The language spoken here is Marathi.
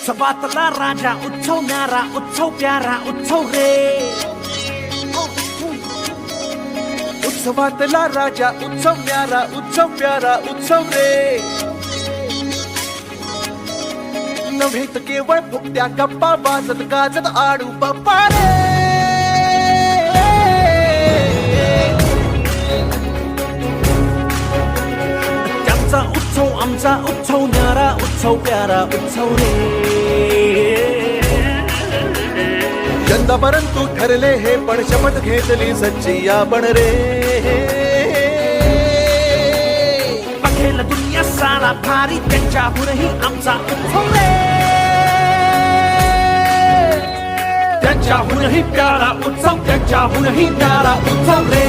उत्सवातला राजा उत्सव न्यारा उत्सव प्यारा उत्सव रे. उत्सवातला राजा उत्सव न्यारा उत्सव प्यारा उत्सव रे. नव्हेत केवळ फुकट्या गप्पा वाजत गाजत आडू बाप्पा रे. त्यांचा उत्सव आमचा उत्सव न्यारा उत्सव प्यारा उत्सव रे. यंदा परंतु ठरले हे पण शपथ घेतली सच्ची आपण रे. बघेल दुनिया सारा भारी त्यांच्याहूनही आमचा उत्सव रे. त्यांच्याहूनही प्यारा उत्सव त्यांच्याहूनही न्यारा उत्सव रे.